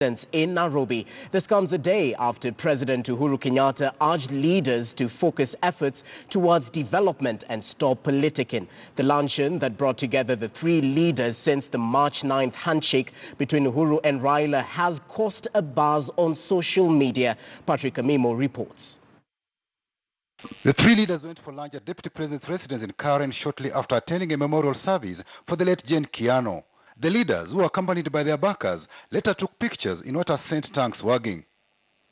In Nairobi. This comes a day after President Uhuru Kenyatta urged leaders to focus efforts towards development and stop politicking. The luncheon that brought together the three leaders since the March 9th handshake between Uhuru and Raila has caused a buzz on social media. Patrick Amimo reports. The three leaders went for lunch at Deputy President's residence in Karen shortly after attending a memorial service for the late Jane Kiano. The leaders, who were accompanied by their backers, later took pictures in what has sent tongues wagging.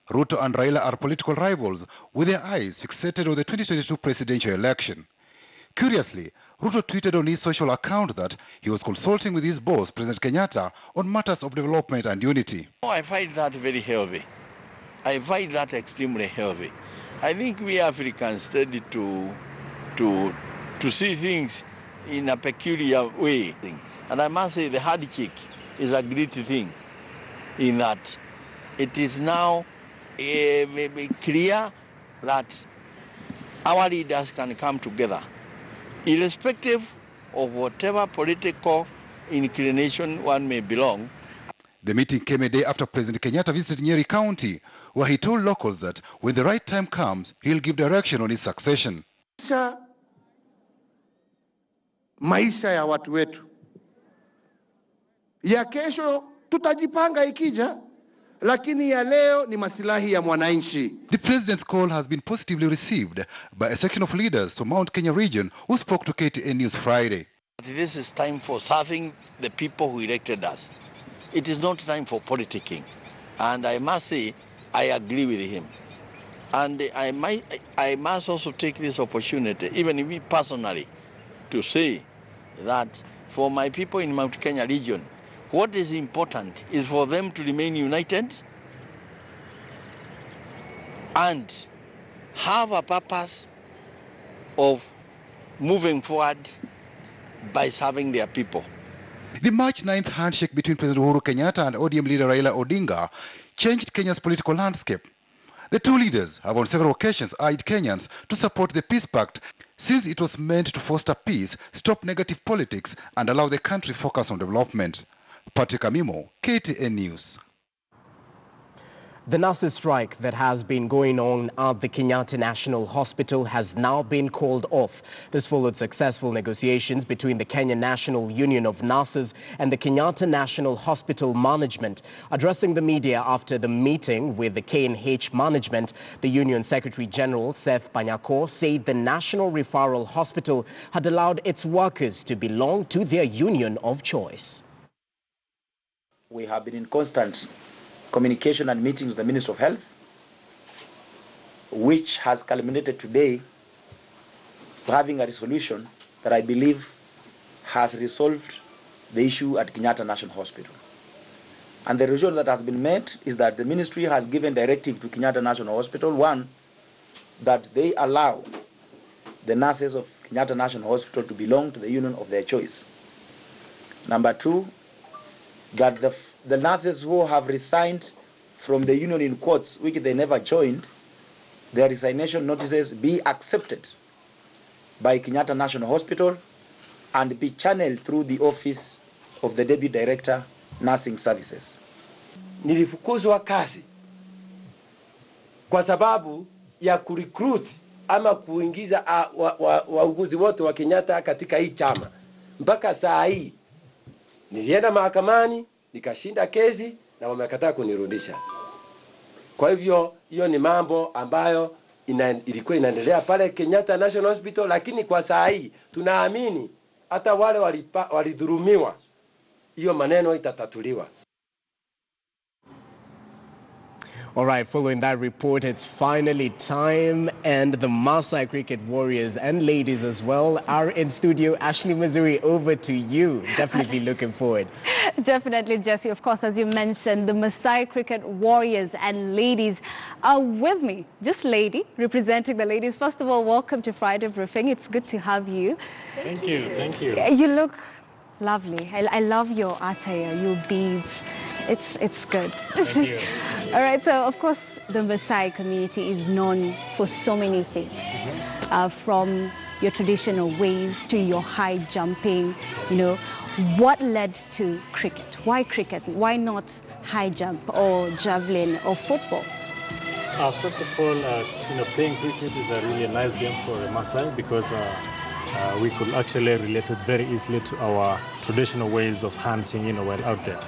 Ruto and Raila are political rivals, with their eyes fixated on the 2022 presidential election. Curiously, Ruto tweeted on his social account that he was consulting with his boss, President Kenyatta, on matters of development and unity. I find that very healthy. I find that extremely healthy. I think we Africans tend to see things in a peculiar way. And I must say the handshake is a great thing in that it is now clear that our leaders can come together, irrespective of whatever political inclination one may belong. The meeting came a day after President Kenyatta visited Nyeri County, where he told locals that when the right time comes, he'll give direction on his succession. Maisha ya watu wetu. Ya kesho tutajipanga ikija, lakini ya leo ni masilahi ya mwananchi. The president's call has been positively received by a section of leaders from Mount Kenya region who spoke to KTN News Friday. This is time for serving the people who elected us. It is not time for politicking. And I must say, I agree with him. And I must also take this opportunity, even me personally, to say that for my people in Mount Kenya region, what is important is for them to remain united and have a purpose of moving forward by serving their people. The March 9th handshake between President Uhuru Kenyatta and ODM leader Raila Odinga changed Kenya's political landscape. The two leaders have on several occasions urged Kenyans to support the Peace Pact since it was meant to foster peace, stop negative politics, and allow the country focus on development. Patrick Amimo, KTN News. The nurses' strike that has been going on at the Kenyatta National Hospital has now been called off. This followed successful negotiations between the Kenya National Union of Nurses and the Kenyatta National Hospital management. Addressing the media after the meeting with the KNH management, the Union Secretary General Seth Panyako said the National Referral Hospital had allowed its workers to belong to their union of choice. We have been in constant communication and meetings with the Minister of Health, which has culminated today to having a resolution that I believe has resolved the issue at Kenyatta National Hospital. And the result that has been met is that the ministry has given directive to Kenyatta National Hospital, one, that they allow the nurses of Kenyatta National Hospital to belong to the union of their choice. Number two, that the nurses who have resigned from the union in quotes, which they never joined, their resignation notices be accepted by Kenyatta National Hospital and be channeled through the office of the Deputy Director, Nursing Services. Nilifukuzwa kazi kwa sababu ya kurecruit ama kuingiza wauguzi wote wa Kenyatta katika hii chama. Mpaka saa hii nilienda mahakamani, nikashinda kesi na wamekataa kunirudisha. Kwa hivyo hiyo ni mambo ambayo ilikuwa inaendelea pale Kenyatta National Hospital, lakini kwa saa hii tunaamini hata wale walidhulumiwa hiyo maneno itatatuliwa. All right, following that report, it's finally time, and the Maasai cricket warriors and ladies as well are in studio. Ashley Missouri, over to you. Definitely looking forward. Definitely, Jesse. Of course, as you mentioned, the Maasai cricket warriors and ladies are with me. Just lady, representing the ladies. First of all, welcome to Friday Briefing. It's good to have you. Thank you. Thank you. You look lovely. I love your attire, your beads. It's good. Thank you. All right, so of course the Maasai community is known for so many things, from your traditional ways to your high jumping, you know. What led to cricket? Why cricket? Why not high jump or javelin or football? First of all, playing cricket is a really nice game for a Maasai because we could actually relate it very easily to our traditional ways of hunting, while out there.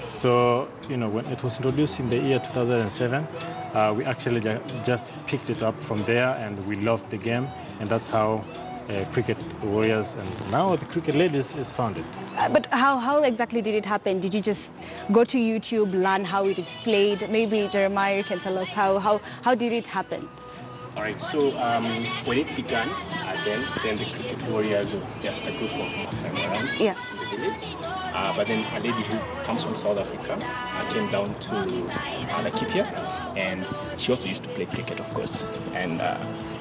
So, when it was introduced in the year 2007, we actually just picked it up from there, and we loved the game, and that's how cricket warriors and now the cricket ladies is founded. But how exactly did it happen? Did you just go to YouTube, learn how it is played? Maybe Jeremiah can tell us how did it happen? All right, so when it began, then the cricket warriors was just a group of Maasai Morans Yes. in the village. But then a lady who comes from South Africa came down to Laikipia, and she also used to play cricket, of course, and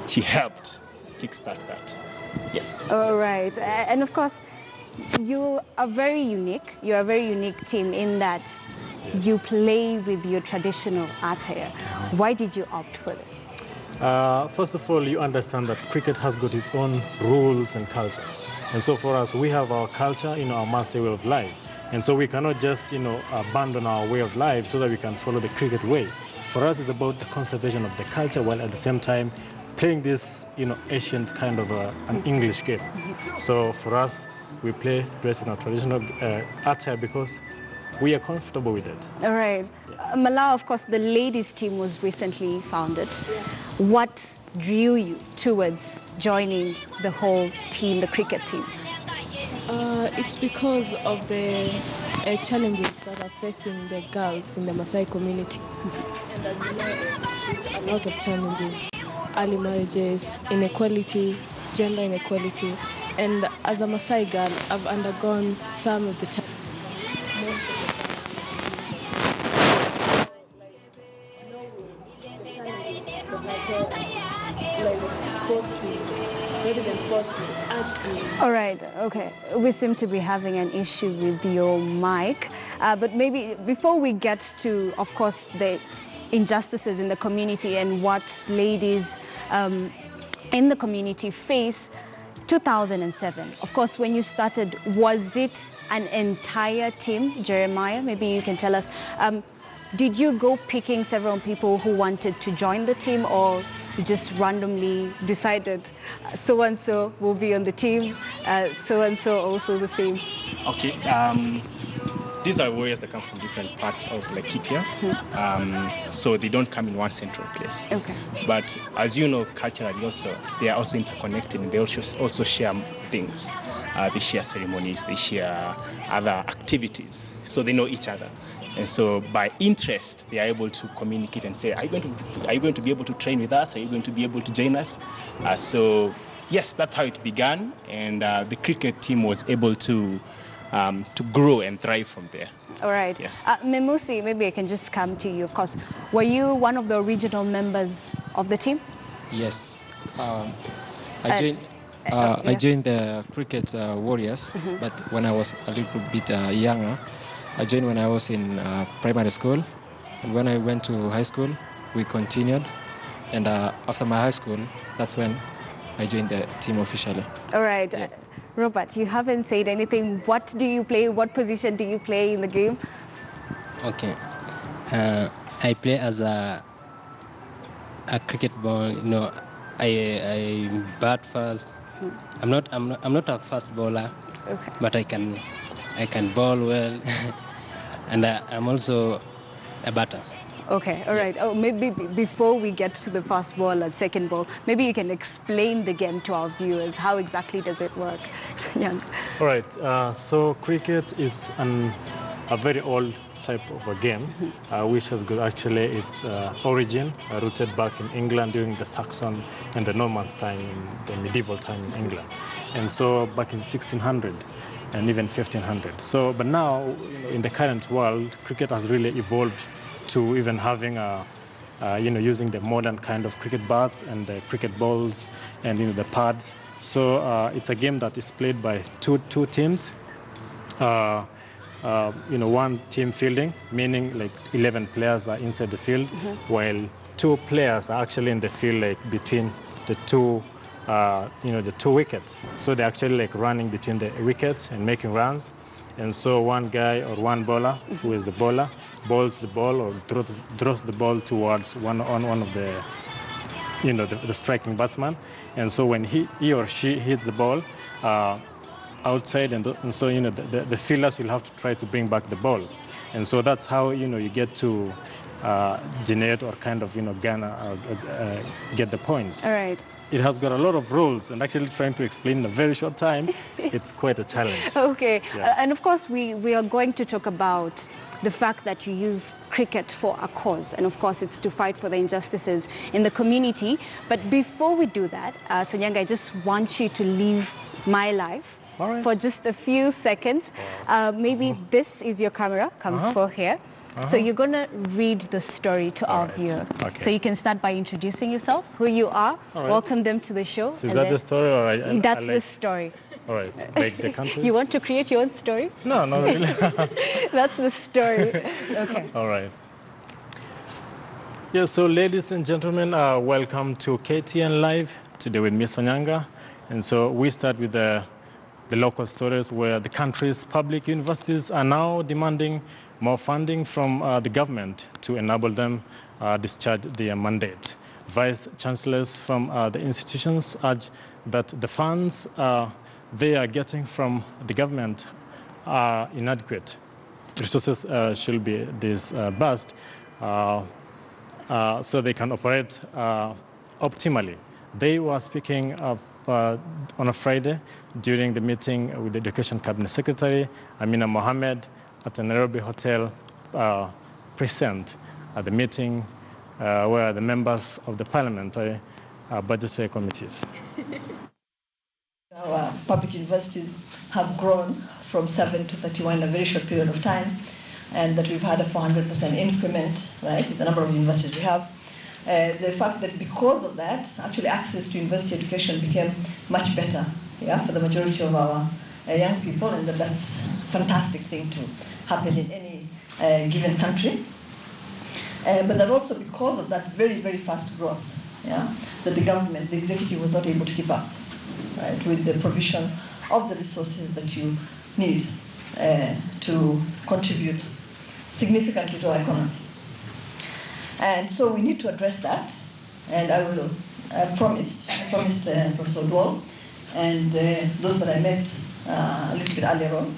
she helped kickstart that. Yes. All right, and of course, you are very unique. You're a very unique team in that you play with your traditional attire. Why did you opt for this? First of all, you understand that cricket has got its own rules and culture. And so for us, we have our culture, our Maasai way of life. And so we cannot just, abandon our way of life so that we can follow the cricket way. For us, it's about the conservation of the culture while at the same time playing this, ancient kind of an English game. So for us, we play dressed in our traditional attire because we are comfortable with it. All right. Malawi, of course, the ladies' team was recently founded. What drew you towards joining the whole team, the cricket team? It's because of the challenges that are facing the girls in the Maasai community. And as you know, there's a lot of challenges. Early marriages, inequality, gender inequality. And as a Maasai girl, I've undergone some of the challenges. All right, okay. We seem to be having an issue with your mic. But maybe before we get to, of course, the injustices in the community and what ladies in the community face, 2007. Of course, when you started, was it an entire team? Jeremiah, maybe you can tell us. Did you go picking several people who wanted to join the team, or you just randomly decided so-and-so will be on the team, so-and-so also the same? Okay. These are warriors that come from different parts of Laikipia, so they don't come in one central place. Okay. But as you know, culturally also, they are also interconnected, and they also share things. They share ceremonies, they share other activities, so they know each other. And so by interest, they are able to communicate and say, are you going to be able to train with us? Are you going to be able to join us? So yes, that's how it began, and the cricket team was able to grow and thrive from there. All right. Yes. Memusi, maybe I can just come to you, of course. Were you one of the original members of the team? Yes. I joined the cricket warriors, but when I was a little bit younger. I joined when I was in primary school, and when I went to high school, we continued. And after my high school, that's when I joined the team officially. All right. Yeah. Robert, you haven't said anything. What do you play? What position do you play in the game? Okay. I play as a cricket ball. I bat first. I'm not a fast bowler, Okay. but I can bowl well, and I'm also a batter. Okay, all right. Oh, maybe before we get to the first ball and second ball, maybe you can explain the game to our viewers. How exactly does it work? Young. All right, so cricket is a very old type of a game, which has got actually its origin rooted back in England during the Saxon and the Normans time, in the medieval time in England. And so back in 1600 and even 1500. So, but now, in the current world, cricket has really evolved to even having using the modern kind of cricket bats and the cricket balls and the pads. So it's a game that is played by two teams. One team fielding, meaning like 11 players are inside the field, while 2 players are actually in the field, like between the two, the 2 wickets. So they're actually like running between the wickets and making runs. And so one guy or one bowler, who is the bowler, bowls the ball or throws the ball towards one of the, the striking batsman. And so when he or she hits the ball outside, and so, the fielders will have to try to bring back the ball. And so that's how, you get to generate or kind of, get the points. All right. It has got a lot of rules, and actually trying to explain in a very short time, it's quite a challenge. Okay. Yeah. And of course, we are going to talk about the fact that you use cricket for a cause. And of course, it's to fight for the injustices in the community. But before we do that, Sonyanga, I just want you to leave my life for just a few seconds. Maybe this is your camera. Come for here. So you're going to read the story to our viewer. Okay. So you can start by introducing yourself, who you are, welcome them to the show. So is that the story? Or that's the story. All right, like the countries? You want to create your own story? No, not really. That's the story. Okay. All right. Yeah, so ladies and gentlemen, welcome to KTN Live, today with Ms. Onyanga. And so we start with the local stories where the country's public universities are now demanding more funding from the government to enable them discharge their mandate. Vice chancellors from the institutions urge that the funds they are getting from the government are inadequate. Resources should be disbursed so they can operate optimally. They were speaking of, on a Friday during the meeting with the Education Cabinet Secretary, Amina Mohammed, at a Nairobi hotel present at the meeting where the members of the parliamentary budgetary committees. Our public universities have grown from 7 to 31 in a very short period of time, and that we've had a 400% increment, right, in the number of universities we have. The fact that because of that, actually access to university education became much better, for the majority of our young people, and that's a fantastic thing to happen in any given country. But that also because of that very, very fast growth, that the government, the executive was not able to keep up, right, with the provision of the resources that you need to contribute significantly to our economy. And so we need to address that, and I promised Professor Dwal and those that I met a little bit earlier on,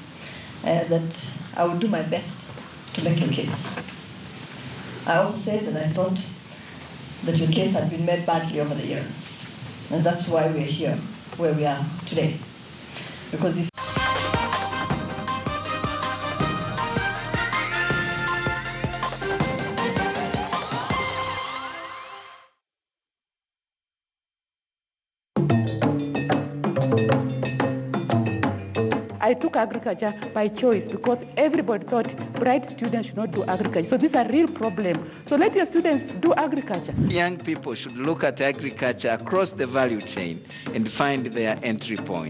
that I would do my best to make your case. I also said that I thought that your case had been made badly over the years, and that's why we're here, where we are today. Because if I took agriculture by choice because everybody thought bright students should not do agriculture. So this is a real problem. So let your students do agriculture. Young people should look at agriculture across the value chain and find their entry point.